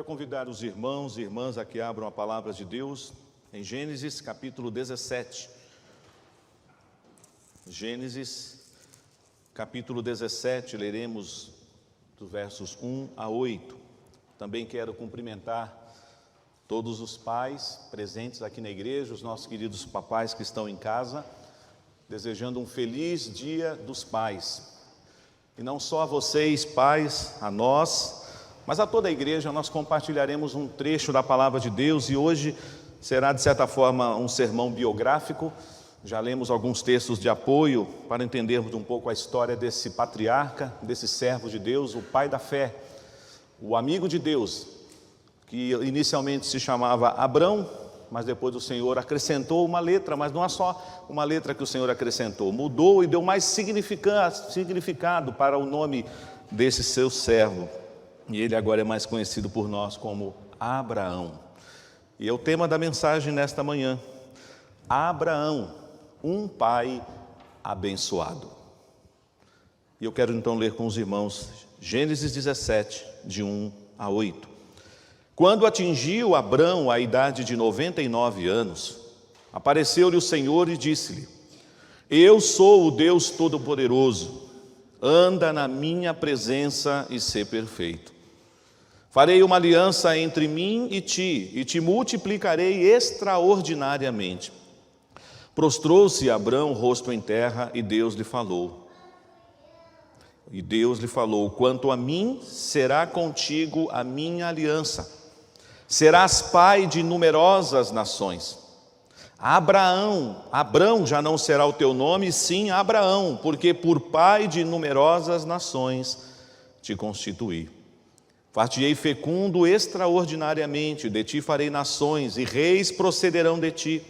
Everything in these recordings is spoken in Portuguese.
Quero convidar os irmãos e irmãs a que abram a palavra de Deus em Gênesis capítulo 17. Gênesis capítulo 17, leremos dos versos 1 a 8. Também quero cumprimentar todos os pais presentes aqui na igreja, os nossos queridos papais que estão em casa, desejando um feliz Dia dos Pais. E não só a vocês, pais, a nós, mas a toda a igreja. Nós compartilharemos um trecho da palavra de Deus e hoje será de certa forma um sermão biográfico. Já lemos alguns textos de apoio para entendermos um pouco a história desse patriarca, desse servo de Deus, o pai da fé, o amigo de Deus, que inicialmente se chamava Abrão, mas depois o Senhor acrescentou uma letra, mas não é só uma letra que o Senhor acrescentou, mudou e deu mais significado para o nome desse seu servo. E ele agora é mais conhecido por nós como Abraão. E é o tema da mensagem nesta manhã: Abraão, um pai abençoado. E eu quero então ler com os irmãos Gênesis 17, de 1 a 8. Quando atingiu Abrão a idade de 99 anos, apareceu-lhe o Senhor e disse-lhe: Eu sou o Deus Todo-Poderoso, anda na minha presença e sê perfeito. Farei uma aliança entre mim e te multiplicarei extraordinariamente. Prostrou-se Abrão, rosto em terra, e Deus lhe falou. Quanto a mim, será contigo a minha aliança. Serás pai de numerosas nações. Abrão já não será o teu nome, sim Abraão, porque por pai de numerosas nações te constituí. Far-te-ei fecundo extraordinariamente, de ti farei nações, e reis procederão de ti.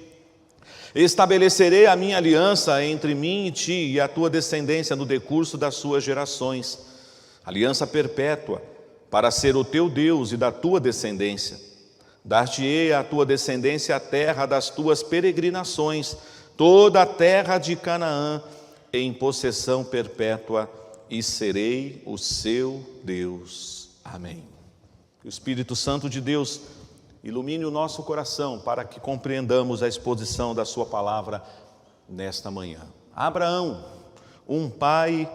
Estabelecerei a minha aliança entre mim e ti, e a tua descendência no decurso das suas gerações, aliança perpétua, para ser o teu Deus e da tua descendência. Dar-te-ei à tua descendência a terra das tuas peregrinações, toda a terra de Canaã, em possessão perpétua, e serei o seu Deus. Amém. Que o Espírito Santo de Deus ilumine o nosso coração para que compreendamos a exposição da sua palavra nesta manhã. Abraão, um pai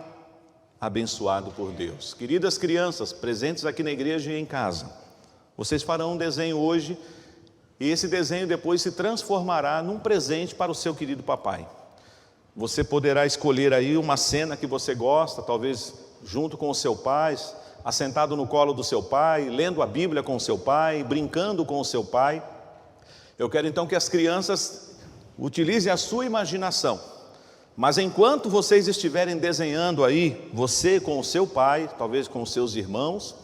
abençoado por Deus. Queridas crianças presentes aqui na igreja e em casa, vocês farão um desenho hoje e esse desenho depois se transformará num presente para o seu querido papai. Você poderá escolher aí uma cena que você gosta, talvez junto com o seu pai, assentado no colo do seu pai, lendo a Bíblia com o seu pai, brincando com o seu pai. Eu quero então que as crianças utilizem a sua imaginação, mas enquanto vocês estiverem desenhando aí, você com o seu pai, talvez com os seus irmãos,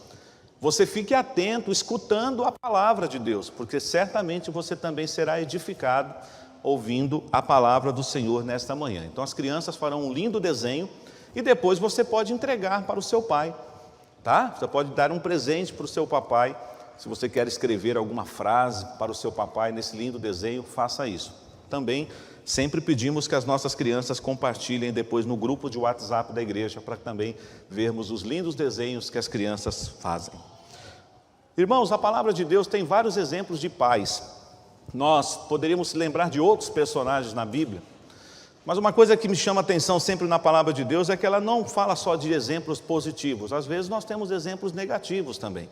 você fique atento, escutando a palavra de Deus, porque certamente você também será edificado ouvindo a palavra do Senhor nesta manhã. Então as crianças farão um lindo desenho e depois você pode entregar para o seu pai. Tá? Você pode dar um presente para o seu papai. Se você quer escrever alguma frase para o seu papai nesse lindo desenho, faça isso. Também sempre pedimos que as nossas crianças compartilhem depois no grupo de WhatsApp da igreja, para também vermos os lindos desenhos que as crianças fazem. Irmãos, a palavra de Deus tem vários exemplos de pais. Nós poderíamos se lembrar de outros personagens na Bíblia, mas uma coisa que me chama a atenção sempre na palavra de Deus é que ela não fala só de exemplos positivos. Às vezes nós temos exemplos negativos também.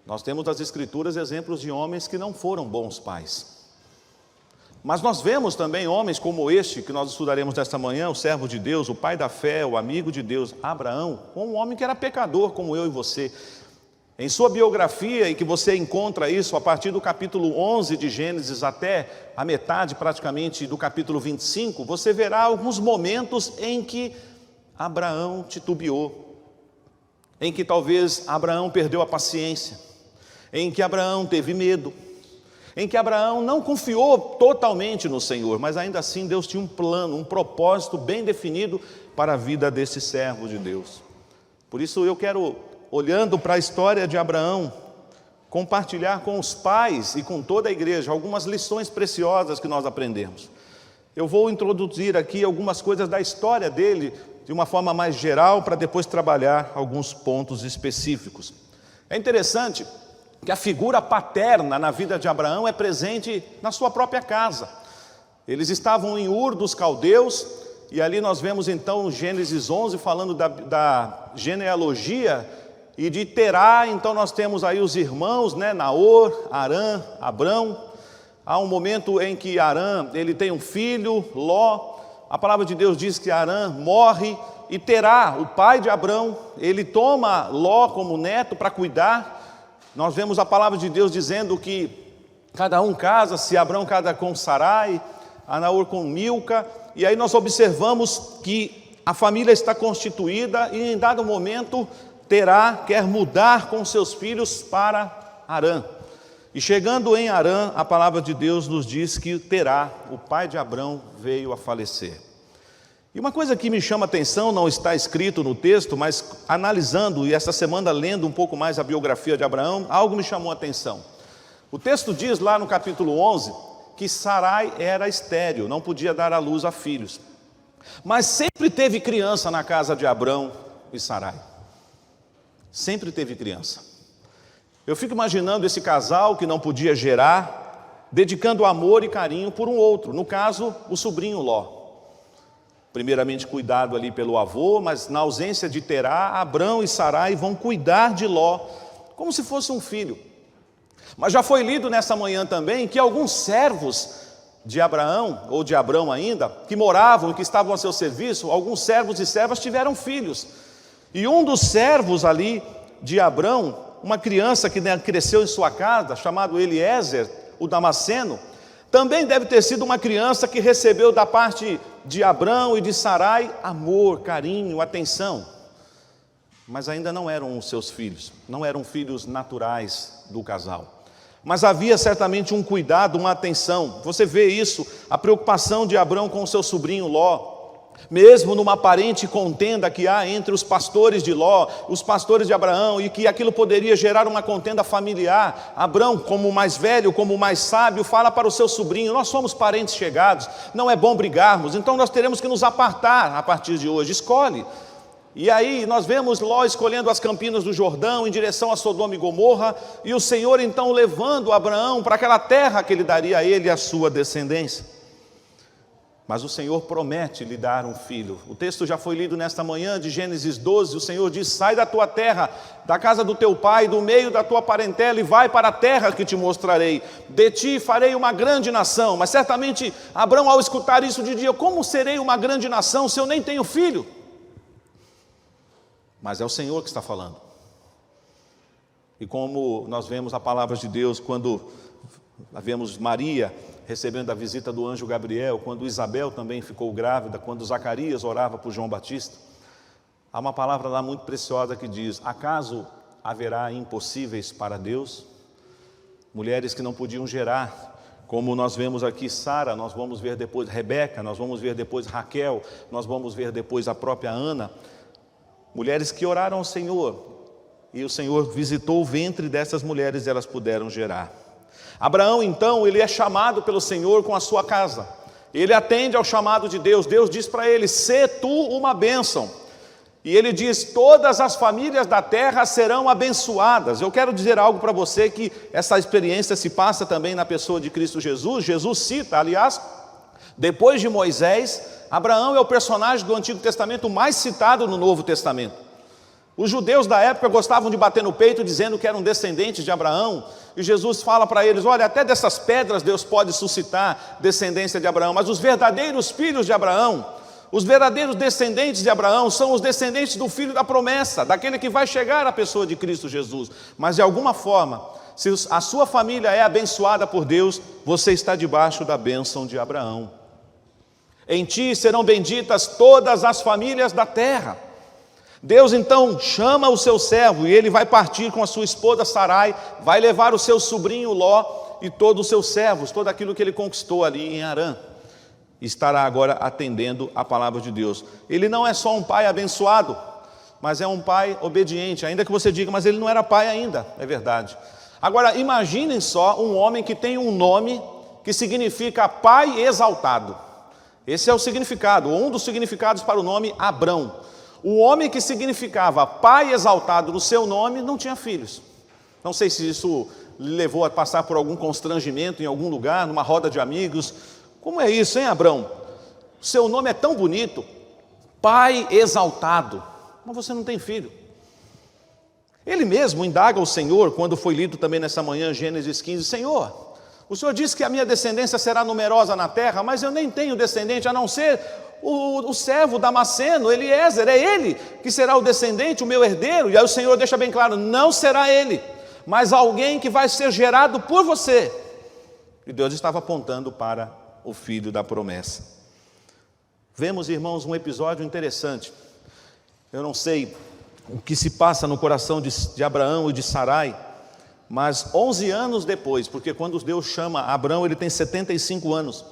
Nós temos nas Escrituras exemplos de homens que não foram bons pais. Mas nós vemos também homens como este, que nós estudaremos nesta manhã, o servo de Deus, o pai da fé, o amigo de Deus, Abraão, um homem que era pecador como eu e você. Em sua biografia, e que você encontra isso a partir do capítulo 11 de Gênesis até a metade praticamente do capítulo 25, você verá alguns momentos em que Abraão titubeou, em que talvez Abraão perdeu a paciência, em que Abraão teve medo, em que Abraão não confiou totalmente no Senhor, mas ainda assim Deus tinha um plano, um propósito bem definido para a vida desse servo de Deus. Por isso eu quero, olhando para a história de Abraão, compartilhar com os pais e com toda a igreja algumas lições preciosas que nós aprendemos. Eu vou introduzir aqui algumas coisas da história dele de uma forma mais geral, para depois trabalhar alguns pontos específicos. É interessante que a figura paterna na vida de Abraão é presente na sua própria casa. Eles estavam em Ur dos Caldeus, e ali nós vemos então Gênesis 11 falando da genealogia e de Terá. Então nós temos aí os irmãos, Naor, Arã, Abrão. Há um momento em que Arã, ele tem um filho, Ló. A palavra de Deus diz que Arã morre, e Terá, o pai de Abrão, ele toma Ló como neto para cuidar. Nós vemos a palavra de Deus dizendo que cada um casa-se, Abrão casa com Sarai, Naor com Milca, e aí nós observamos que a família está constituída, e em dado momento Terá quer mudar com seus filhos para Harã. E chegando em Harã, a palavra de Deus nos diz que Terá, o pai de Abrão, veio a falecer. E uma coisa que me chama a atenção, não está escrito no texto, mas analisando, e essa semana lendo um pouco mais a biografia de Abraão, algo me chamou a atenção. O texto diz lá no capítulo 11, que Sarai era estéril, não podia dar à luz a filhos. Mas sempre teve criança na casa de Abrão e Sarai. Sempre teve criança. Eu fico imaginando esse casal que não podia gerar, dedicando amor e carinho por um outro, no caso, o sobrinho Ló. Primeiramente cuidado ali pelo avô, mas na ausência de Terá, Abrão e Sarai vão cuidar de Ló, como se fosse um filho. Mas já foi lido nessa manhã também que alguns servos de Abraão, ou de Abrão ainda, que moravam e que estavam a seu serviço, alguns servos e servas tiveram filhos. E um dos servos ali de Abrão, uma criança que cresceu em sua casa, chamado Eliezer, o Damasceno, também deve ter sido uma criança que recebeu da parte de Abrão e de Sarai amor, carinho, atenção. Mas ainda não eram os seus filhos, não eram filhos naturais do casal. Mas havia certamente um cuidado, uma atenção. Você vê isso, a preocupação de Abrão com o seu sobrinho Ló. Mesmo numa aparente contenda que há entre os pastores de Ló, os pastores de Abraão, e que aquilo poderia gerar uma contenda familiar, Abrão, como o mais velho, como o mais sábio, fala para o seu sobrinho: nós somos parentes chegados, não é bom brigarmos, então nós teremos que nos apartar a partir de hoje, escolhe. E aí nós vemos Ló escolhendo as campinas do Jordão em direção a Sodoma e Gomorra, e o Senhor então levando Abraão para aquela terra que ele daria a ele e a sua descendência. Mas o Senhor promete lhe dar um filho. O texto já foi lido nesta manhã de Gênesis 12, o Senhor diz: sai da tua terra, da casa do teu pai, do meio da tua parentela, e vai para a terra que te mostrarei. De ti farei uma grande nação. Mas certamente Abrão, ao escutar isso, dizia: como serei uma grande nação se eu nem tenho filho? Mas é o Senhor que está falando. E como nós vemos a palavra de Deus, quando vemos Maria recebendo a visita do anjo Gabriel, quando Isabel também ficou grávida, quando Zacarias orava por João Batista, há uma palavra lá muito preciosa que diz: acaso haverá impossíveis para Deus? Mulheres que não podiam gerar, como nós vemos aqui Sara, nós vamos ver depois Rebeca, nós vamos ver depois Raquel, nós vamos ver depois a própria Ana, mulheres que oraram ao Senhor, e o Senhor visitou o ventre dessas mulheres e elas puderam gerar. Abraão então, ele é chamado pelo Senhor com a sua casa, ele atende ao chamado de Deus. Deus diz para ele: sê tu uma bênção, e ele diz: todas as famílias da terra serão abençoadas. Eu quero dizer algo para você, que essa experiência se passa também na pessoa de Cristo Jesus. Jesus cita, aliás, depois de Moisés, Abraão é o personagem do Antigo Testamento mais citado no Novo Testamento. Os judeus da época gostavam de bater no peito dizendo que eram descendentes de Abraão, e Jesus fala para eles: olha, até dessas pedras Deus pode suscitar descendência de Abraão, mas os verdadeiros filhos de Abraão, os verdadeiros descendentes de Abraão são os descendentes do filho da promessa, daquele que vai chegar à pessoa de Cristo Jesus. Mas de alguma forma, se a sua família é abençoada por Deus, você está debaixo da bênção de Abraão. Em ti serão benditas todas as famílias da terra. Deus então chama o seu servo, e ele vai partir com a sua esposa Sarai, vai levar o seu sobrinho Ló e todos os seus servos, todo aquilo que ele conquistou ali em Harã. Estará agora atendendo a palavra de Deus. Ele não é só um pai abençoado, mas é um pai obediente, ainda que você diga: mas ele não era pai ainda. É verdade. Agora imaginem só um homem que tem um nome que significa pai exaltado. Esse é o significado, ou um dos significados para o nome Abrão. O homem que significava pai exaltado no seu nome não tinha filhos. Não sei se isso lhe levou a passar por algum constrangimento em algum lugar, numa roda de amigos. Como é isso, hein, Abrão? Seu nome é tão bonito, Pai exaltado, mas você não tem filho. Ele mesmo indaga ao Senhor, quando foi lido também nessa manhã, Gênesis 15, Senhor, o Senhor disse que a minha descendência será numerosa na terra, mas eu nem tenho descendente, a não ser o servo Damasceno, Eliezer, é ele que será o descendente, o meu herdeiro. E aí o Senhor deixa bem claro, não será ele, mas alguém que vai ser gerado por você. E Deus estava apontando para o filho da promessa. Vemos, irmãos, um episódio interessante. Eu não sei o que se passa no coração de Abraão e de Sarai, mas 11 anos depois, porque quando Deus chama Abraão, ele tem 75 anos.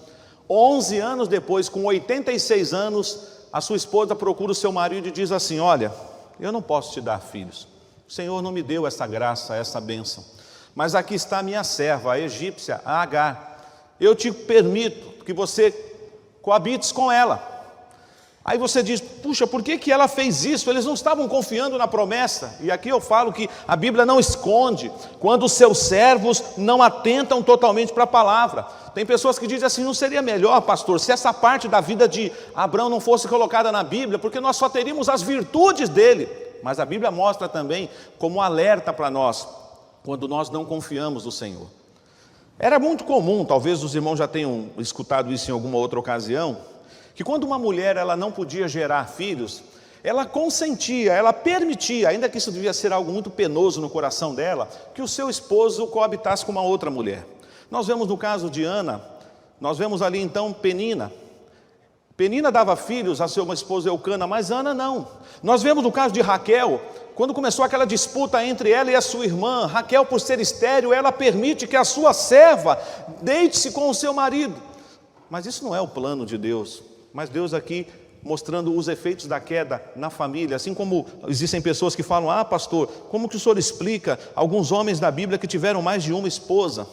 11 anos depois, com 86 anos, a sua esposa procura o seu marido e diz assim, olha, eu não posso te dar filhos. O Senhor não me deu essa graça, essa bênção. Mas aqui está a minha serva, a egípcia, a Agar. Eu te permito que você coabites com ela. Aí você diz, puxa, por que ela fez isso? Eles não estavam confiando na promessa. E aqui eu falo que a Bíblia não esconde quando os seus servos não atentam totalmente para a palavra. Tem pessoas que dizem assim, não seria melhor, pastor, se essa parte da vida de Abraão não fosse colocada na Bíblia, porque nós só teríamos as virtudes dele. Mas a Bíblia mostra também como alerta para nós, quando nós não confiamos no Senhor. Era muito comum, talvez os irmãos já tenham escutado isso em alguma outra ocasião, que quando uma mulher ela não podia gerar filhos, ela consentia, ela permitia, ainda que isso devia ser algo muito penoso no coração dela, que o seu esposo coabitasse com uma outra mulher. Nós vemos no caso de Ana, nós vemos ali então Penina. Penina dava filhos a sua esposa Eucana, mas Ana não. Nós vemos no caso de Raquel, quando começou aquela disputa entre ela e a sua irmã, Raquel, por ser estéril, ela permite que a sua serva deite-se com o seu marido. Mas isso não é o plano de Deus. Mas Deus aqui mostrando os efeitos da queda na família, assim como existem pessoas que falam, pastor, como que o senhor explica alguns homens da Bíblia que tiveram mais de uma esposa?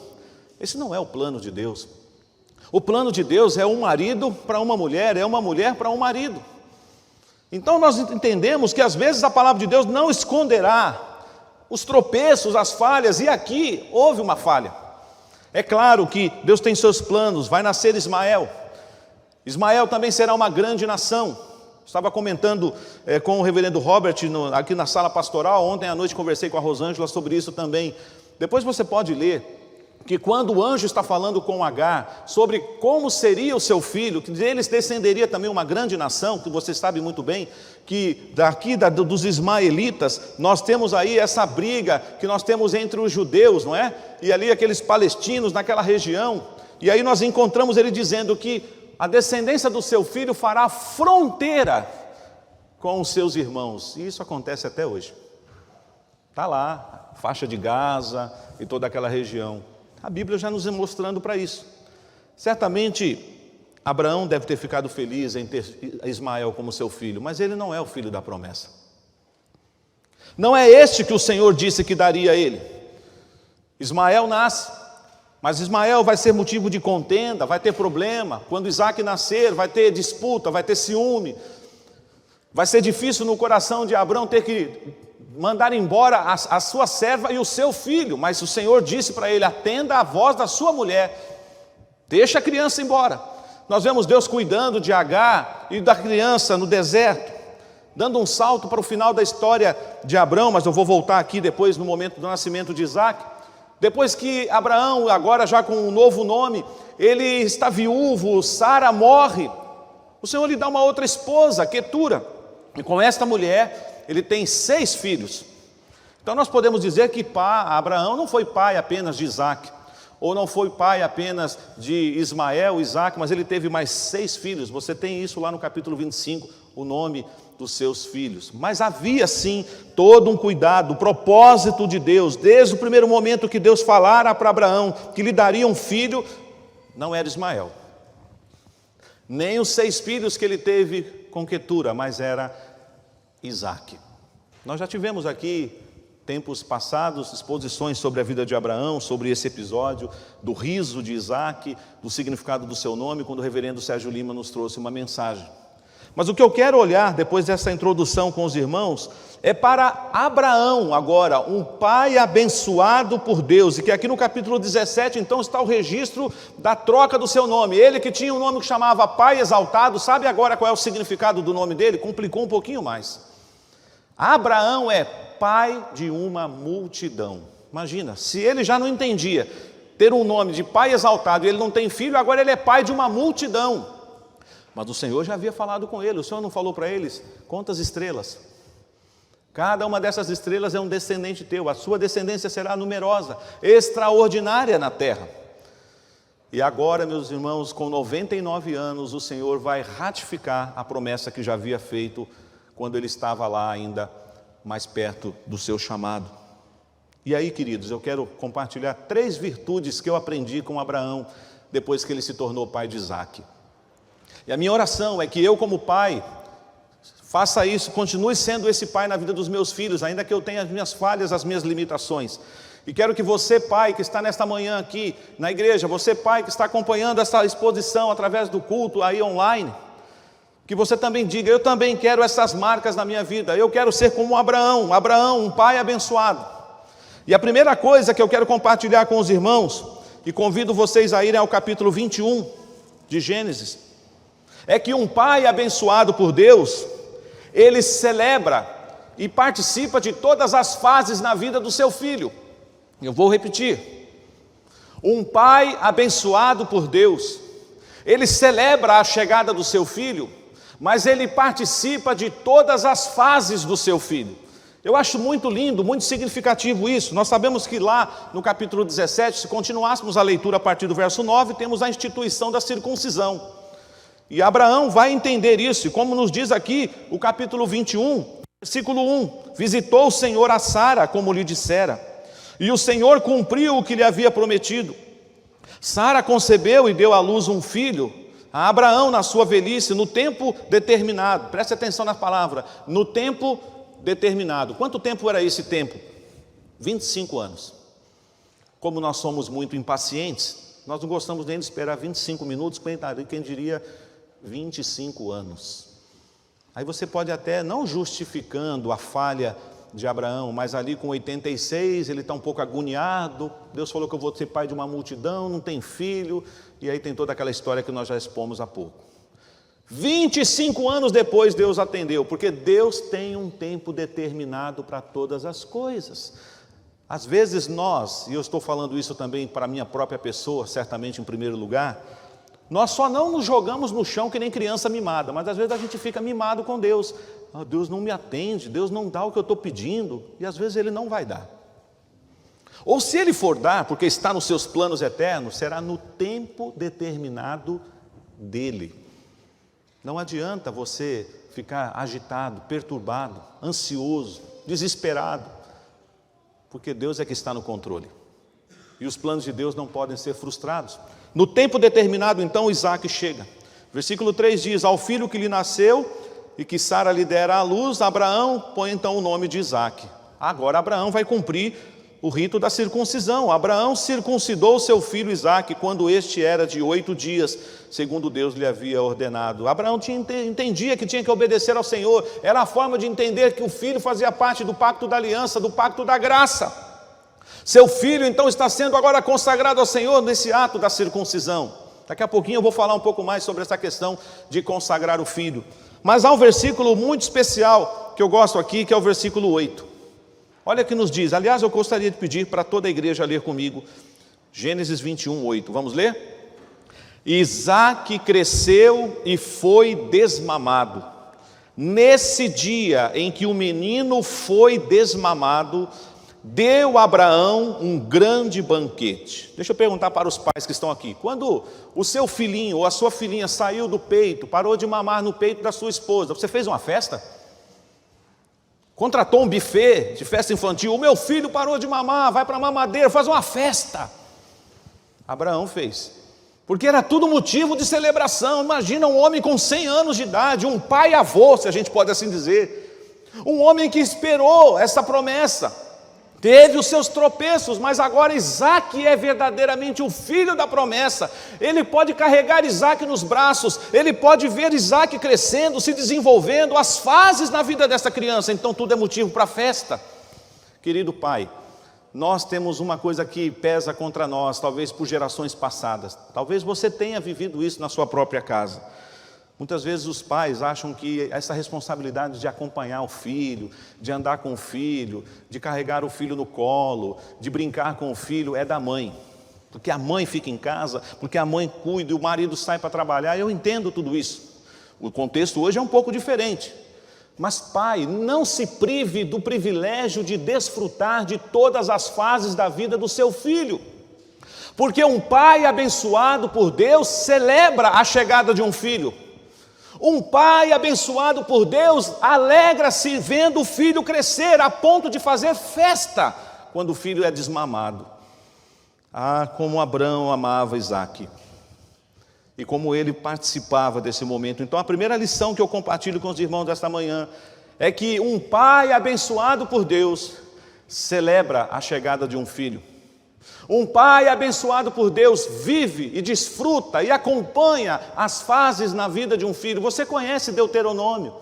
Esse não é o plano de Deus. O plano de Deus é um marido para uma mulher, é uma mulher para um marido. Então nós entendemos que às vezes a palavra de Deus não esconderá os tropeços, as falhas, e aqui houve uma falha. É claro que Deus tem seus planos, vai nascer Ismael. Ismael também será uma grande nação. Estava comentando com o reverendo Robert aqui na sala pastoral. Ontem à noite conversei com a Rosângela sobre isso também. Depois você pode ler que quando o anjo está falando com Agar sobre como seria o seu filho, que deles descenderia também uma grande nação, que você sabe muito bem, que daqui dos ismaelitas, nós temos aí essa briga que nós temos entre os judeus, não é? E ali aqueles palestinos naquela região. E aí nós encontramos ele dizendo que a descendência do seu filho fará fronteira com os seus irmãos. E isso acontece até hoje. Está lá, faixa de Gaza e toda aquela região. A Bíblia já nos mostrando para isso. Certamente, Abraão deve ter ficado feliz em ter Ismael como seu filho, mas ele não é o filho da promessa. Não é este que o Senhor disse que daria a ele. Ismael nasce. Mas Ismael vai ser motivo de contenda, vai ter problema. Quando Isaac nascer, vai ter disputa, vai ter ciúme. Vai ser difícil no coração de Abraão ter que mandar embora a sua serva e o seu filho. Mas o Senhor disse para ele, atenda à voz da sua mulher. Deixa a criança embora. Nós vemos Deus cuidando de Agar e da criança no deserto. Dando um salto para o final da história de Abraão, mas eu vou voltar aqui depois no momento do nascimento de Isaac. Depois que Abraão, agora já com um novo nome, ele está viúvo, Sara morre, o Senhor lhe dá uma outra esposa, Quetura, e com esta mulher ele tem 6 filhos. Então nós podemos dizer que Abraão não foi pai apenas de Isaac, ou não foi pai apenas de Ismael, Isaac, mas ele teve mais 6 filhos. Você tem isso lá no capítulo 25, o nome dos seus filhos. Mas havia sim todo um cuidado, o propósito de Deus, desde o primeiro momento que Deus falara para Abraão que lhe daria um filho, não era Ismael, nem os 6 filhos que ele teve com Quetura, mas era Isaac. Nós já tivemos aqui, tempos passados, exposições sobre a vida de Abraão, sobre esse episódio do riso de Isaac, do significado do seu nome, quando o reverendo Sérgio Lima nos trouxe uma mensagem. Mas o que eu quero olhar depois dessa introdução com os irmãos é para Abraão agora, um pai abençoado por Deus, e que aqui no capítulo 17 então está o registro da troca do seu nome. Ele que tinha um nome que chamava Pai Exaltado, sabe agora qual é o significado do nome dele? Complicou um pouquinho mais. Abraão é pai de uma multidão. Imagina, se ele já não entendia ter um nome de Pai Exaltado e ele não tem filho, agora ele é pai de uma multidão. Mas o Senhor já havia falado com ele. O Senhor não falou para eles: quantas estrelas? Cada uma dessas estrelas é um descendente teu. A sua descendência será numerosa, extraordinária na terra. E agora, meus irmãos, com 99 anos, o Senhor vai ratificar a promessa que já havia feito quando ele estava lá ainda mais perto do seu chamado. E aí, queridos, eu quero compartilhar 3 virtudes que eu aprendi com Abraão depois que ele se tornou pai de Isaque. E a minha oração é que eu, como pai, faça isso, continue sendo esse pai na vida dos meus filhos, ainda que eu tenha as minhas falhas, as minhas limitações. E quero que você, pai, que está nesta manhã aqui na igreja, você, pai, que está acompanhando essa exposição através do culto aí online, que você também diga: eu também quero essas marcas na minha vida, eu quero ser como Abraão, um pai abençoado. E a primeira coisa que eu quero compartilhar com os irmãos, e convido vocês a irem ao capítulo 21 de Gênesis, é que um pai abençoado por Deus, ele celebra e participa de todas as fases na vida do seu filho. Eu vou repetir: um pai abençoado por Deus, ele celebra a chegada do seu filho, mas ele participa de todas as fases do seu filho. Eu acho muito lindo, muito significativo isso. Nós sabemos que lá no capítulo 17, se continuássemos a leitura a partir do verso 9, temos a instituição da circuncisão. E Abraão vai entender isso, e como nos diz aqui o capítulo 21, versículo 1, visitou o Senhor a Sara, como lhe dissera, e o Senhor cumpriu o que lhe havia prometido. Sara concebeu e deu à luz um filho a Abraão na sua velhice, no tempo determinado. Preste atenção na palavra, no tempo determinado. Quanto tempo era esse tempo? 25 anos. Como nós somos muito impacientes, nós não gostamos nem de esperar 25 minutos, quem diria 25 anos. Aí você pode até, não justificando a falha de Abraão, mas ali com 86, ele está um pouco agoniado. Deus falou que eu vou ser pai de uma multidão, não tem filho, e aí tem toda aquela história que nós já expomos há pouco. 25 anos depois Deus atendeu, porque Deus tem um tempo determinado para todas as coisas. Às vezes nós, e eu estou falando isso também para a minha própria pessoa, certamente em primeiro lugar, nós só não nos jogamos no chão que nem criança mimada, mas às vezes a gente fica mimado com Deus. Deus não me atende, Deus não dá o que eu estou pedindo, e às vezes Ele não vai dar. Ou se Ele for dar, porque está nos seus planos eternos, será no tempo determinado dEle. Não adianta você ficar agitado, perturbado, ansioso, desesperado, porque Deus é que está no controle. E os planos de Deus não podem ser frustrados. No tempo determinado, então, Isaque chega. Versículo 3 diz: ao filho que lhe nasceu e que Sara lhe dera à luz, Abraão põe então o nome de Isaque. Agora Abraão vai cumprir o rito da circuncisão. Abraão circuncidou seu filho Isaque quando este era de 8 dias, segundo Deus lhe havia ordenado. Abraão entendia que tinha que obedecer ao Senhor. Era a forma de entender que o filho fazia parte do pacto da aliança, do pacto da graça. Seu filho então está sendo agora consagrado ao Senhor nesse ato da circuncisão. Daqui a pouquinho eu vou falar um pouco mais sobre essa questão de consagrar o filho. Mas há um versículo muito especial que eu gosto aqui, que é o versículo 8. Olha o que nos diz. Aliás, eu gostaria de pedir para toda a igreja ler comigo Gênesis 21, 8. Vamos ler? Isaque cresceu e foi desmamado. Nesse dia em que o menino foi desmamado, deu a Abraão um grande banquete. Deixa eu perguntar para os pais que estão aqui: quando o seu filhinho ou a sua filhinha saiu do peito, parou de mamar no peito da sua esposa, você fez uma festa? Contratou um buffet de festa infantil? O meu filho parou de mamar, vai para a mamadeira, faz uma festa. Abraão fez, porque era tudo motivo de celebração. Imagina um homem com 100 anos de idade, um pai-avô, se a gente pode assim dizer, um homem que esperou essa promessa, teve os seus tropeços, mas agora Isaque é verdadeiramente o filho da promessa. Ele pode carregar Isaque nos braços, ele pode ver Isaque crescendo, se desenvolvendo, as fases na vida dessa criança. Então tudo é motivo para festa. Querido pai, nós temos uma coisa que pesa contra nós, talvez por gerações passadas. Talvez você tenha vivido isso na sua própria casa. Muitas vezes os pais acham que essa responsabilidade de acompanhar o filho, de andar com o filho, de carregar o filho no colo, de brincar com o filho é da mãe. Porque a mãe fica em casa, porque a mãe cuida e o marido sai para trabalhar. Eu entendo tudo isso. O contexto hoje é um pouco diferente. Mas pai, não se prive do privilégio de desfrutar de todas as fases da vida do seu filho. Porque um pai abençoado por Deus celebra a chegada de um filho. Um pai abençoado por Deus alegra-se vendo o filho crescer, a ponto de fazer festa quando o filho é desmamado. Ah, como Abraão amava Isaque, e como ele participava desse momento. Então a primeira lição que eu compartilho com os irmãos desta manhã é que um pai abençoado por Deus celebra a chegada de um filho. Um pai abençoado por Deus vive e desfruta e acompanha as fases na vida de um filho. Você conhece Deuteronômio?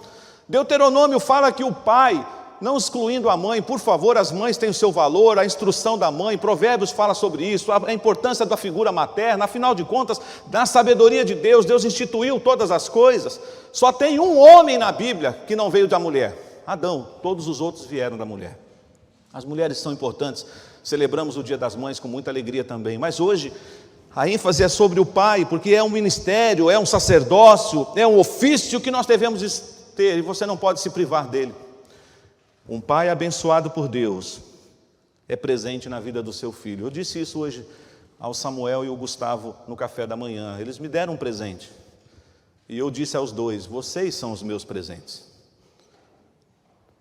Deuteronômio fala que o pai, não excluindo a mãe, por favor, as mães têm o seu valor, a instrução da mãe, Provérbios fala sobre isso, a importância da figura materna, afinal de contas, na sabedoria de Deus, Deus instituiu todas as coisas. Só tem um homem na Bíblia que não veio da mulher, Adão, todos os outros vieram da mulher. As mulheres são importantes, celebramos o Dia das Mães com muita alegria também, mas hoje a ênfase é sobre o pai, porque é um ministério, é um sacerdócio, é um ofício que nós devemos ter, e você não pode se privar dele. Um pai abençoado por Deus é presente na vida do seu filho. Eu disse isso hoje ao Samuel e ao Gustavo no café da manhã. Eles me deram um presente, e eu disse aos dois: vocês são os meus presentes.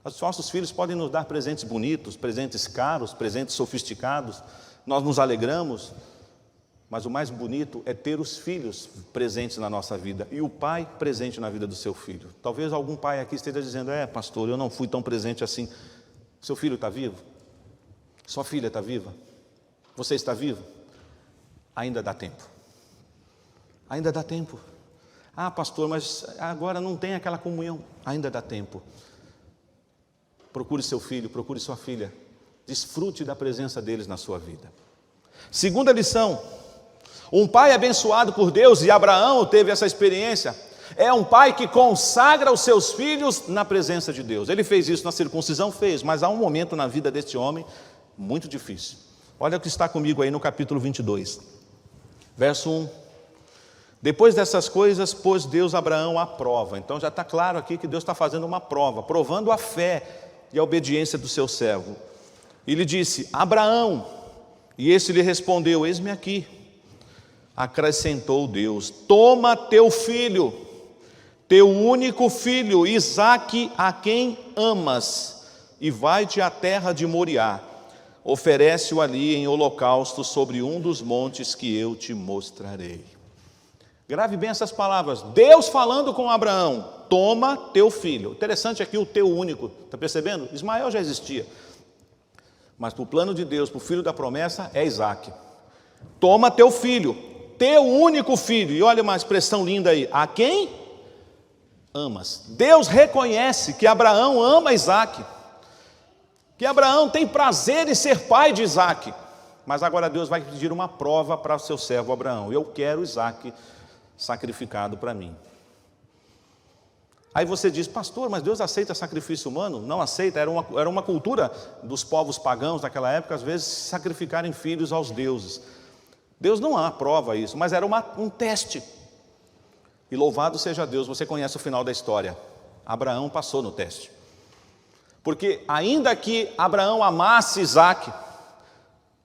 Os nossos filhos podem nos dar presentes bonitos, presentes caros, presentes sofisticados, nós nos alegramos, mas o mais bonito é ter os filhos presentes na nossa vida e o pai presente na vida do seu filho. Talvez algum pai aqui esteja dizendo: pastor, eu não fui tão presente assim. Seu filho está vivo? Sua filha está viva? Você está vivo? Ainda dá tempo. Ainda dá tempo. Ah, pastor, mas agora não tem aquela comunhão. Ainda dá tempo. Procure seu filho, procure sua filha. Desfrute da presença deles na sua vida. Segunda lição: um pai abençoado por Deus, e Abraão teve essa experiência, é um pai que consagra os seus filhos na presença de Deus. Ele fez isso na circuncisão, mas há um momento na vida deste homem muito difícil. Olha o que está comigo aí no capítulo 22, verso 1. Depois dessas coisas, pôs Deus Abraão à prova. Então já está claro aqui que Deus está fazendo uma prova, provando a fé e a obediência do seu servo. E lhe disse: Abraão. E esse lhe respondeu: eis-me aqui. Acrescentou Deus: toma teu filho, teu único filho, Isaque, a quem amas, e vai-te à terra de Moriá. Oferece-o ali em holocausto sobre um dos montes que eu te mostrarei. Grave bem essas palavras. Deus falando com Abraão: toma teu filho. Interessante aqui o teu único. Está percebendo? Ismael já existia. Mas para o plano de Deus, para o filho da promessa, é Isaque. Toma teu filho, teu único filho. E olha uma expressão linda aí: a quem amas. Deus reconhece que Abraão ama Isaque, que Abraão tem prazer em ser pai de Isaque. Mas agora Deus vai pedir uma prova para o seu servo Abraão: eu quero Isaque sacrificado para mim. Aí você diz: pastor, mas Deus aceita sacrifício humano? Não aceita. Era uma cultura dos povos pagãos naquela época, às vezes, sacrificarem filhos aos deuses. Deus não aprova isso, mas era um teste. E louvado seja Deus, você conhece o final da história. Abraão passou no teste. Porque ainda que Abraão amasse Isaque,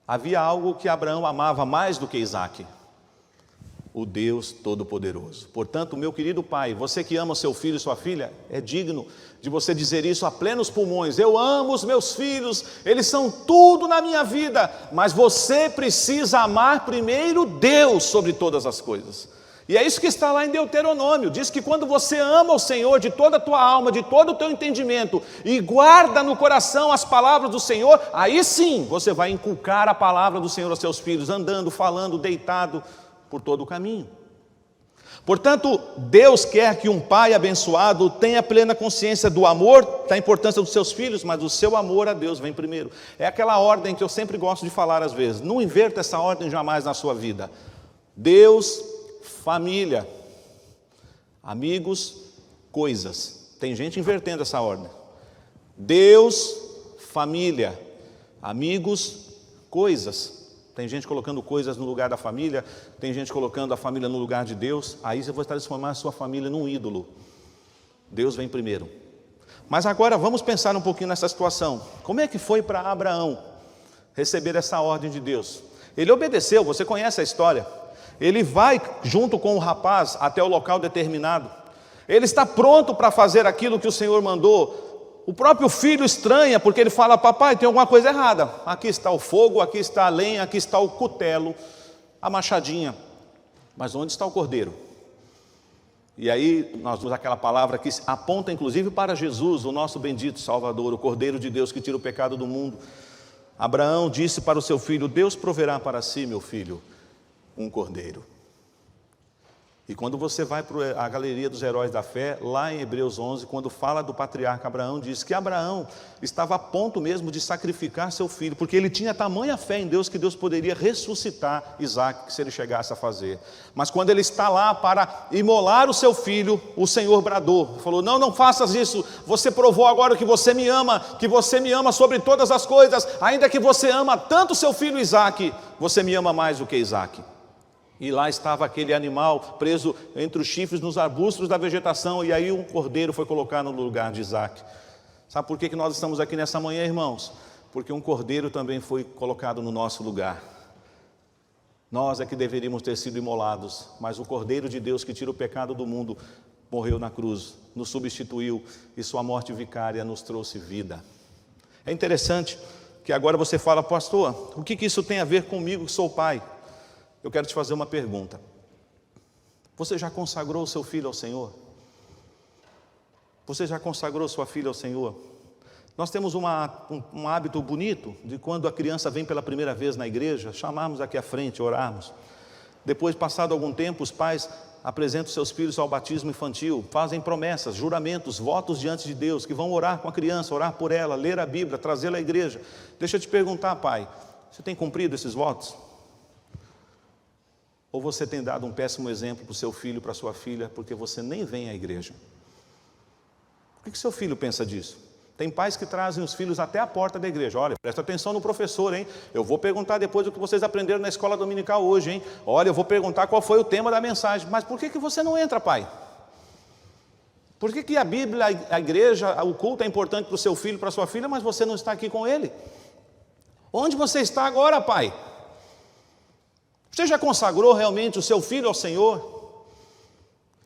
havia algo que Abraão amava mais do que Isaque: o Deus Todo-Poderoso. Portanto, meu querido pai, você que ama o seu filho e sua filha, é digno de você dizer isso a plenos pulmões: eu amo os meus filhos, eles são tudo na minha vida, mas você precisa amar primeiro Deus sobre todas as coisas. E é isso que está lá em Deuteronômio, diz que quando você ama o Senhor de toda a tua alma, de todo o teu entendimento, e guarda no coração as palavras do Senhor, aí sim você vai inculcar a palavra do Senhor aos seus filhos, andando, falando, deitado por todo o caminho. Portanto, Deus quer que um pai abençoado tenha plena consciência do amor, da importância dos seus filhos, mas o seu amor a Deus vem primeiro. É aquela ordem que eu sempre gosto de falar às vezes, não inverta essa ordem jamais na sua vida. Deus, família, amigos, coisas. Tem gente invertendo essa ordem. Deus, família, amigos, coisas. Tem gente colocando coisas no lugar da família, tem gente colocando a família no lugar de Deus. Aí você vai transformar a sua família num ídolo. Deus vem primeiro. Mas agora vamos pensar um pouquinho nessa situação. Como é que foi para Abraão receber essa ordem de Deus? Ele obedeceu, você conhece a história. Ele vai junto com o rapaz até o local determinado. Ele está pronto para fazer aquilo que o Senhor mandou. O próprio filho estranha, porque ele fala: papai, tem alguma coisa errada. Aqui está o fogo, aqui está a lenha, aqui está o cutelo, a machadinha. Mas onde está o cordeiro? E aí nós usamos aquela palavra que aponta inclusive para Jesus, o nosso bendito Salvador, o Cordeiro de Deus que tira o pecado do mundo. Abraão disse para o seu filho: Deus proverá para si, meu filho, um cordeiro. E quando você vai para a galeria dos heróis da fé, lá em Hebreus 11, quando fala do patriarca Abraão, diz que Abraão estava a ponto mesmo de sacrificar seu filho, porque ele tinha tamanha fé em Deus que Deus poderia ressuscitar Isaac, se ele chegasse a fazer. Mas quando ele está lá para imolar o seu filho, o Senhor bradou, falou: não, não faças isso, você provou agora que você me ama sobre todas as coisas, ainda que você ama tanto seu filho Isaac, você me ama mais do que Isaac. E lá estava aquele animal preso entre os chifres nos arbustos da vegetação, e aí um cordeiro foi colocado no lugar de Isaac. Sabe por que nós estamos aqui nessa manhã, irmãos? Porque um cordeiro também foi colocado no nosso lugar. Nós é que deveríamos ter sido imolados, mas o Cordeiro de Deus que tira o pecado do mundo morreu na cruz, nos substituiu, e sua morte vicária nos trouxe vida. É interessante que agora você fala: pastor, o que isso tem a ver comigo que sou pai? Eu quero te fazer uma pergunta. Você já consagrou o seu filho ao Senhor? Você já consagrou sua filha ao Senhor? Nós temos um hábito bonito de quando a criança vem pela primeira vez na igreja, chamarmos aqui à frente, orarmos. Depois, passado algum tempo, os pais apresentam seus filhos ao batismo infantil, fazem promessas, juramentos, votos diante de Deus, que vão orar com a criança, orar por ela, ler a Bíblia, trazê-la à igreja. Deixa eu te perguntar, pai, você tem cumprido esses votos? Ou você tem dado um péssimo exemplo para o seu filho, para a sua filha, porque você nem vem à igreja? O que seu filho pensa disso? Tem pais que trazem os filhos até a porta da igreja. Olha, presta atenção no professor, hein? Eu vou perguntar depois o que vocês aprenderam na escola dominical hoje, hein? Olha, eu vou perguntar qual foi o tema da mensagem. Mas por que você não entra, pai? Por que a Bíblia, a igreja, o culto é importante para o seu filho, para a sua filha, mas você não está aqui com ele? Onde você está agora, pai? Você já consagrou realmente o seu filho ao Senhor?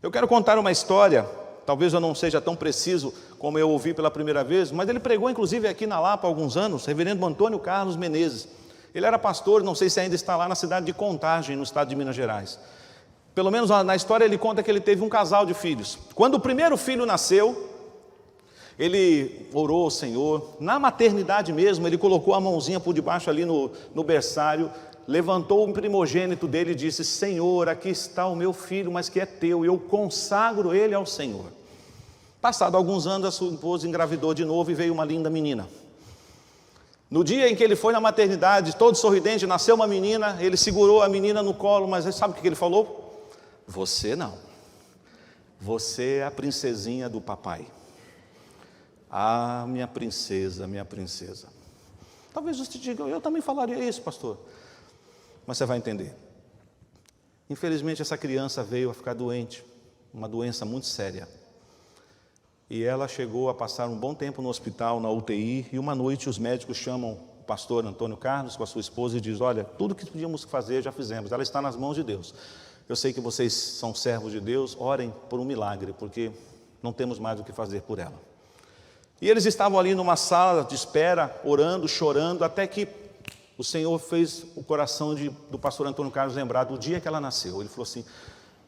Eu quero contar uma história, talvez eu não seja tão preciso como eu ouvi pela primeira vez, mas ele pregou inclusive aqui na Lapa há alguns anos, reverendo Antônio Carlos Menezes. Ele era pastor, não sei se ainda está lá na cidade de Contagem, no estado de Minas Gerais. Pelo menos na história ele conta que ele teve um casal de filhos. Quando o primeiro filho nasceu, ele orou ao Senhor, na maternidade mesmo, ele colocou a mãozinha por debaixo ali no berçário, levantou o primogênito dele e disse: Senhor, aqui está o meu filho, mas que é teu, eu consagro ele ao Senhor. Passado alguns anos, a sua esposa engravidou de novo e veio uma linda menina. No dia em que ele foi na maternidade, todo sorridente, nasceu uma menina, ele segurou a menina no colo, mas sabe o que ele falou? Você não, você é a princesinha do papai. Ah, minha princesa, minha princesa. Talvez você diga: eu também falaria isso, pastor. Mas você vai entender. Infelizmente essa criança veio a ficar doente, uma doença muito séria. E ela chegou a passar um bom tempo no hospital, na UTI, e uma noite os médicos chamam o pastor Antônio Carlos com a sua esposa e diz: olha, tudo que podíamos fazer já fizemos, ela está nas mãos de Deus. Eu sei que vocês são servos de Deus, orem por um milagre, porque não temos mais o que fazer por ela. E eles estavam ali numa sala de espera, orando, chorando, até que o Senhor fez o coração do pastor Antônio Carlos lembrar do dia que ela nasceu. Ele falou assim: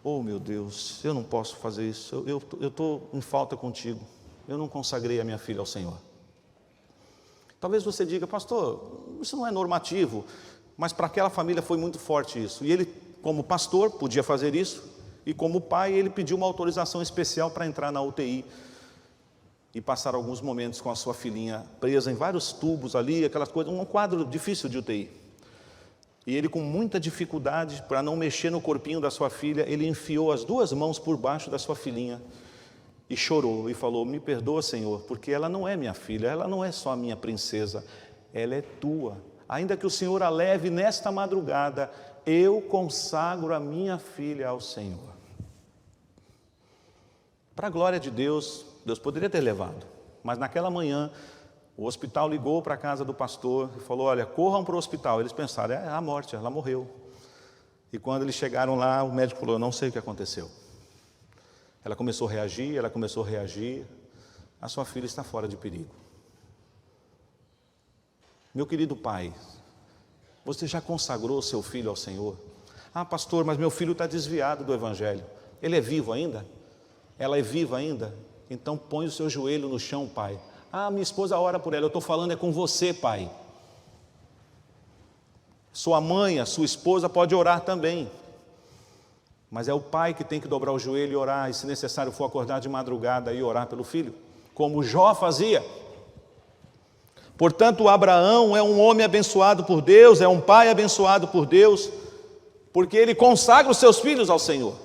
Oh meu Deus, eu não posso fazer isso, eu estou em falta contigo, eu não consagrei a minha filha ao Senhor. Talvez você diga, pastor, isso não é normativo, mas para aquela família foi muito forte isso. E ele, como pastor, podia fazer isso, e como pai, ele pediu uma autorização especial para entrar na UTI e passar alguns momentos com a sua filhinha presa em vários tubos ali, aquelas coisas, um quadro difícil de UTI. E ele, com muita dificuldade, para não mexer no corpinho da sua filha, ele enfiou as 2 mãos por baixo da sua filhinha e chorou e falou, me perdoa, Senhor, porque ela não é minha filha, ela não é só minha princesa, ela é tua. Ainda que o Senhor a leve nesta madrugada, eu consagro a minha filha ao Senhor. Para a glória de Deus, Deus poderia ter levado, mas naquela manhã, o hospital ligou para a casa do pastor e falou, olha, corram para o hospital. Eles pensaram, é a morte, ela morreu. E quando eles chegaram lá, o médico falou, eu não sei o que aconteceu. Ela começou a reagir, a sua filha está fora de perigo. Meu querido pai, você já consagrou seu filho ao Senhor? Ah, pastor, mas meu filho está desviado do Evangelho. Ele é vivo ainda? Ela é viva ainda? Então põe o seu joelho no chão, pai. Ah, minha esposa ora por ela. Eu estou falando é com você, pai. Sua mãe, a sua esposa pode orar também. Mas é o pai que tem que dobrar o joelho e orar. E se necessário for acordar de madrugada e orar pelo filho. Como Jó fazia. Portanto, Abraão é um homem abençoado por Deus. É um pai abençoado por Deus. Porque ele consagra os seus filhos ao Senhor.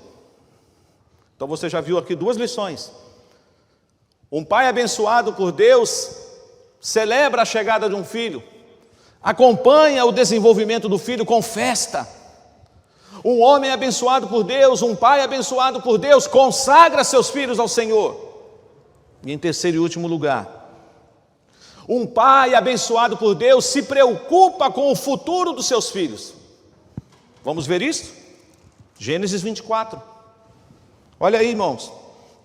Então você já viu aqui 2 lições. Um pai abençoado por Deus celebra a chegada de um filho, acompanha o desenvolvimento do filho com festa. Um homem abençoado por Deus, um pai abençoado por Deus, consagra seus filhos ao Senhor. E em terceiro e último lugar, um pai abençoado por Deus se preocupa com o futuro dos seus filhos. Vamos ver isso? Gênesis 24. Olha aí, irmãos.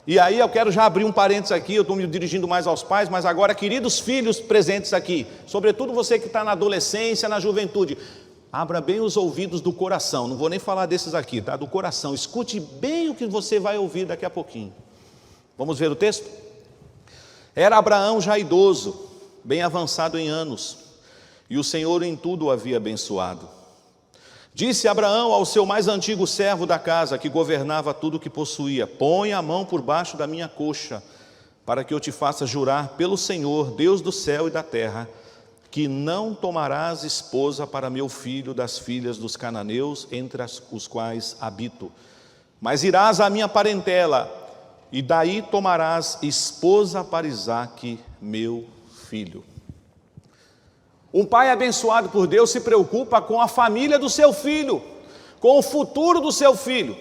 E aí eu quero já abrir um parênteses aqui, eu estou me dirigindo mais aos pais, mas agora, queridos filhos presentes aqui, sobretudo você que está na adolescência, na juventude, abra bem os ouvidos do coração, não vou nem falar desses aqui, tá? Do coração, escute bem o que você vai ouvir daqui a pouquinho. Vamos ver o texto? Era Abraão já idoso, bem avançado em anos, e o Senhor em tudo o havia abençoado. Disse Abraão ao seu mais antigo servo da casa, que governava tudo o que possuía, põe a mão por baixo da minha coxa, para que eu te faça jurar pelo Senhor, Deus do céu e da terra, que não tomarás esposa para meu filho das filhas dos cananeus, entre os quais habito, mas irás à minha parentela, e daí tomarás esposa para Isaque, meu filho. Um pai abençoado por Deus se preocupa com a família do seu filho, com o futuro do seu filho.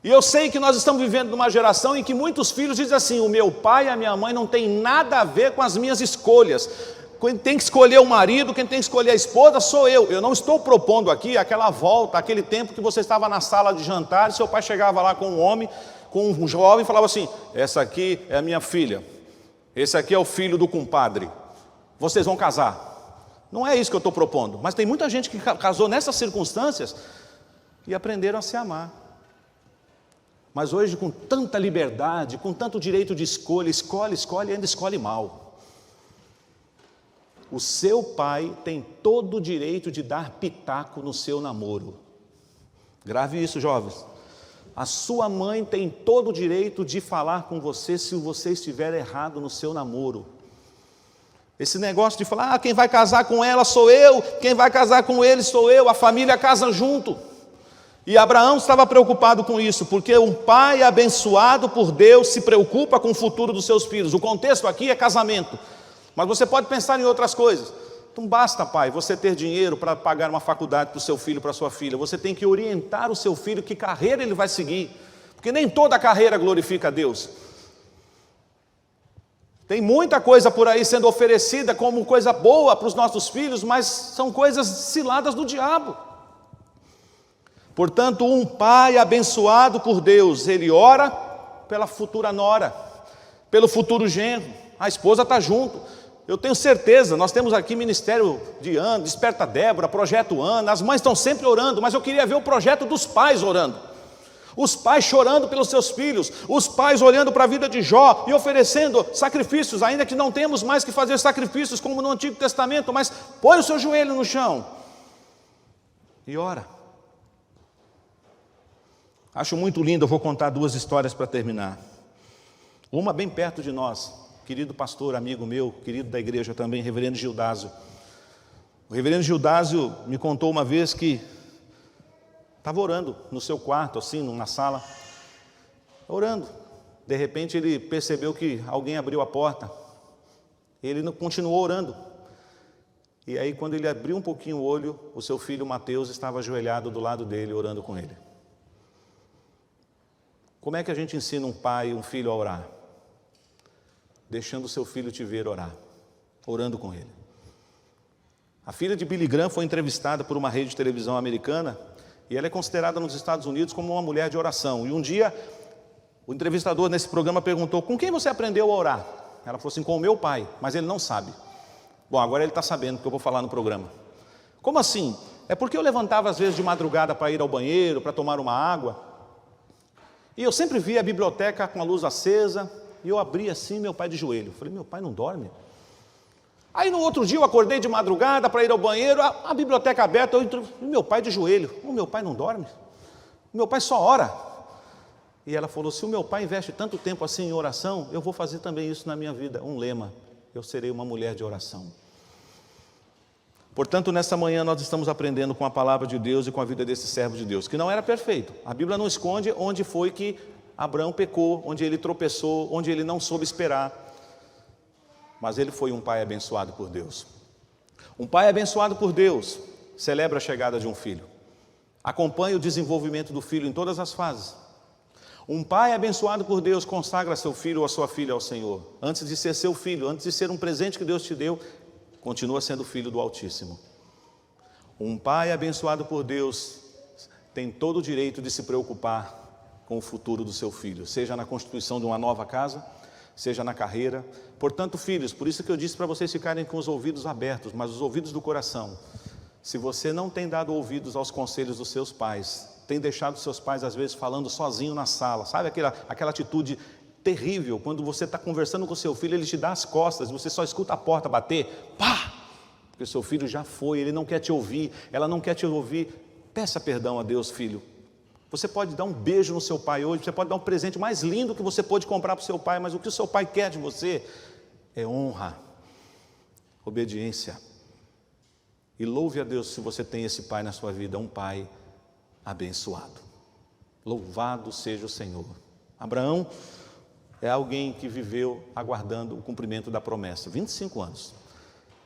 E eu sei que nós estamos vivendo numa geração em que muitos filhos dizem assim, o meu pai e a minha mãe não tem nada a ver com as minhas escolhas. Quem tem que escolher o marido, quem tem que escolher a esposa sou eu. Eu não estou propondo aqui aquela volta, aquele tempo que você estava na sala de jantar e seu pai chegava lá com um homem, com um jovem e falava assim, essa aqui é a minha filha, esse aqui é o filho do compadre. Vocês vão casar. Não é isso que eu estou propondo, mas tem muita gente que casou nessas circunstâncias e aprenderam a se amar. Mas hoje, com tanta liberdade, com tanto direito de escolha, escolhe e ainda escolhe mal. O seu pai tem todo o direito de dar pitaco no seu namoro. Grave isso, jovens. A sua mãe tem todo o direito de falar com você se você estiver errado no seu namoro. Esse negócio de falar, quem vai casar com ela sou eu, quem vai casar com ele sou eu, a família casa junto. E Abraão estava preocupado com isso, porque um pai abençoado por Deus se preocupa com o futuro dos seus filhos. O contexto aqui é casamento, mas você pode pensar em outras coisas. Não basta, pai, você ter dinheiro para pagar uma faculdade para o seu filho, para a sua filha. Você tem que orientar o seu filho que carreira ele vai seguir, porque nem toda carreira glorifica a Deus. Tem muita coisa por aí sendo oferecida como coisa boa para os nossos filhos, mas são coisas ciladas do diabo. Portanto, um pai abençoado por Deus, ele ora pela futura nora, pelo futuro genro, a esposa está junto. Eu tenho certeza, nós temos aqui Ministério de Ana, Desperta Débora, Projeto Ana, as mães estão sempre orando, mas eu queria ver o projeto dos pais orando. Os pais chorando pelos seus filhos, os pais olhando para a vida de Jó e oferecendo sacrifícios, ainda que não temos mais que fazer sacrifícios como no Antigo Testamento, mas põe o seu joelho no chão e ora. Acho muito lindo, eu vou contar 2 histórias para terminar. Uma bem perto de nós, querido pastor, amigo meu, querido da igreja também, reverendo Gildásio. O reverendo Gildásio me contou uma vez que estava orando no seu quarto, assim, numa sala, orando. De repente ele percebeu que alguém abriu a porta. Ele continuou orando. E aí quando ele abriu um pouquinho o olho, o seu filho Mateus estava ajoelhado do lado dele, orando com ele. Como é que a gente ensina um pai e um filho a orar? Deixando o seu filho te ver orar, orando com ele. A filha de Billy Graham foi entrevistada por uma rede de televisão americana, e ela é considerada nos Estados Unidos como uma mulher de oração. E um dia, o entrevistador nesse programa perguntou: com quem você aprendeu a orar? Ela falou assim: com o meu pai, mas ele não sabe. Bom, agora ele está sabendo, porque eu vou falar no programa. Como assim? É porque eu levantava às vezes de madrugada para ir ao banheiro, para tomar uma água, e eu sempre via a biblioteca com a luz acesa, e eu abria assim, meu pai de joelho. Eu falei: meu pai não dorme? Aí no outro dia eu acordei de madrugada para ir ao banheiro, a biblioteca aberta, eu entro, e meu pai de joelho. O meu pai não dorme? O meu pai só ora. E ela falou: se o meu pai investe tanto tempo assim em oração, eu vou fazer também isso na minha vida. Um lema: eu serei uma mulher de oração. Portanto, nessa manhã nós estamos aprendendo com a palavra de Deus e com a vida desse servo de Deus, que não era perfeito. A Bíblia não esconde onde foi que Abraão pecou, onde ele tropeçou, onde ele não soube esperar. Mas ele foi um pai abençoado por Deus. Um pai abençoado por Deus celebra a chegada de um filho, acompanha o desenvolvimento do filho em todas as fases. Um pai abençoado por Deus consagra seu filho ou a sua filha ao Senhor. Antes de ser seu filho, antes de ser um presente que Deus te deu, continua sendo filho do Altíssimo. Um pai abençoado por Deus tem todo o direito de se preocupar com o futuro do seu filho, seja na constituição de uma nova casa, seja na carreira. Portanto, filhos, por isso que eu disse para vocês ficarem com os ouvidos abertos, mas os ouvidos do coração. Se você não tem dado ouvidos aos conselhos dos seus pais, tem deixado seus pais às vezes falando sozinho na sala, sabe aquela atitude terrível, quando você está conversando com seu filho, ele te dá as costas, você só escuta a porta bater, pá! Porque seu filho já foi, ele não quer te ouvir, ela não quer te ouvir. Peça perdão a Deus, filho. Você pode dar um beijo no seu pai hoje, você pode dar um presente mais lindo que você pode comprar para o seu pai, mas o que o seu pai quer de você é honra, obediência. E louve a Deus se você tem esse pai na sua vida, um pai abençoado. Louvado seja o Senhor. Abraão é alguém que viveu aguardando o cumprimento da promessa, 25 anos.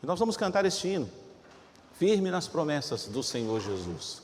E nós vamos cantar este hino, firme nas promessas do Senhor Jesus.